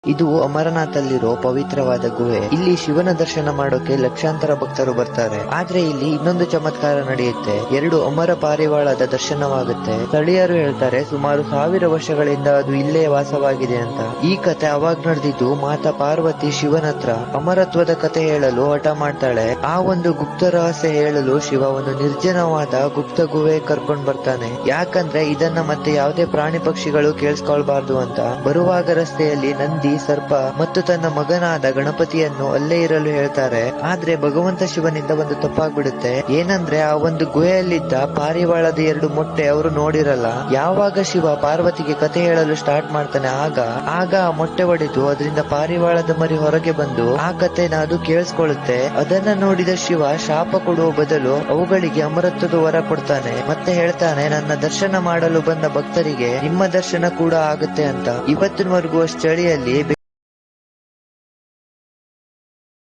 ಇದು ಅಮರನಾಥಲ್ಲಿರೋ ಪವಿತ್ರವಾದ ಗುಹೆ. ಇಲ್ಲಿ ಶಿವನ ದರ್ಶನ ಮಾಡೋಕೆ ಲಕ್ಷಾಂತರ ಭಕ್ತರು ಬರ್ತಾರೆ. ಆದ್ರೆ ಇಲ್ಲಿ ಇನ್ನೊಂದು ಚಮತ್ಕಾರ ನಡೆಯುತ್ತೆ. 2 ಅಮರ ಪಾರಿವಾಳದ ದರ್ಶನವಾಗುತ್ತೆ. ಸ್ಥಳೀಯರು ಹೇಳ್ತಾರೆ ಸುಮಾರು 1000 ವರ್ಷಗಳಿಂದ ಅದು ಇಲ್ಲೇ ವಾಸವಾಗಿದೆ ಅಂತ. ಈ ಕತೆ ಅವಾಗ ನಡೆದಿದ್ದು ಮಾತಾ ಪಾರ್ವತಿ ಶಿವನ ಹತ್ರ ಅಮರತ್ವದ ಕತೆ ಹೇಳಲು ಹಠ ಮಾಡ್ತಾಳೆ. ಆ ಒಂದು ಗುಪ್ತ ರಹಸ್ಯ ಹೇಳಲು ಶಿವ ಒಂದು ನಿರ್ಜನವಾದ ಗುಪ್ತ ಗುಹೆ ಕರ್ಕೊಂಡ್ ಬರ್ತಾನೆ. ಯಾಕಂದ್ರೆ ಇದನ್ನ ಮತ್ತೆ ಯಾವುದೇ ಪ್ರಾಣಿ ಪಕ್ಷಿಗಳು ಕೇಳಿಸ್ಕೊಳ್ಬಾರ್ದು ಅಂತ. ಬರುವಾಗ ರಸ್ತೆಯಲ್ಲಿ ನಂದಿ, ಸರ್ಪ ಮತ್ತು ತನ್ನ ಮಗನಾದ ಗಣಪತಿಯನ್ನು ಅಲ್ಲೇ ಇರಲು ಹೇಳ್ತಾರೆ. ಆದ್ರೆ ಭಗವಂತ ಶಿವನಿಂದ ಒಂದು ತಪ್ಪಾಗ್ಬಿಡುತ್ತೆ. ಏನಂದ್ರೆ ಆ ಒಂದು ಗುಹೆಯಲ್ಲಿದ್ದ ಪಾರಿವಾಳದ 2 ಮೊಟ್ಟೆ ಅವರು ನೋಡಿರಲ್ಲ. ಯಾವಾಗ ಶಿವ ಪಾರ್ವತಿಗೆ ಕತೆ ಹೇಳಲು ಸ್ಟಾರ್ಟ್ ಮಾಡ್ತಾನೆ ಆಗ ಆ ಮೊಟ್ಟೆ ಒಡೆದು ಅದರಿಂದ ಪಾರಿವಾಳದ ಮರಿ ಹೊರಗೆ ಬಂದು ಆ ಕತೆನ ಅದು ಕೇಳಿಸ್ಕೊಳ್ಳುತ್ತೆ. ಅದನ್ನ ನೋಡಿದ ಶಿವ ಶಾಪ ಕೊಡುವ ಬದಲು ಅವುಗಳಿಗೆ ಅಮರತ್ವದ ವರ ಕೊಡ್ತಾನೆ. ಮತ್ತೆ ಹೇಳ್ತಾನೆ, ನನ್ನ ದರ್ಶನ ಮಾಡಲು ಬಂದ ಭಕ್ತರಿಗೆ ನಿಮ್ಮ ದರ್ಶನ ಕೂಡ ಆಗುತ್ತೆ ಅಂತ. ಇವತ್ತಿನವರೆಗೂ ಸ್ಥಳೀಯಲ್ಲಿ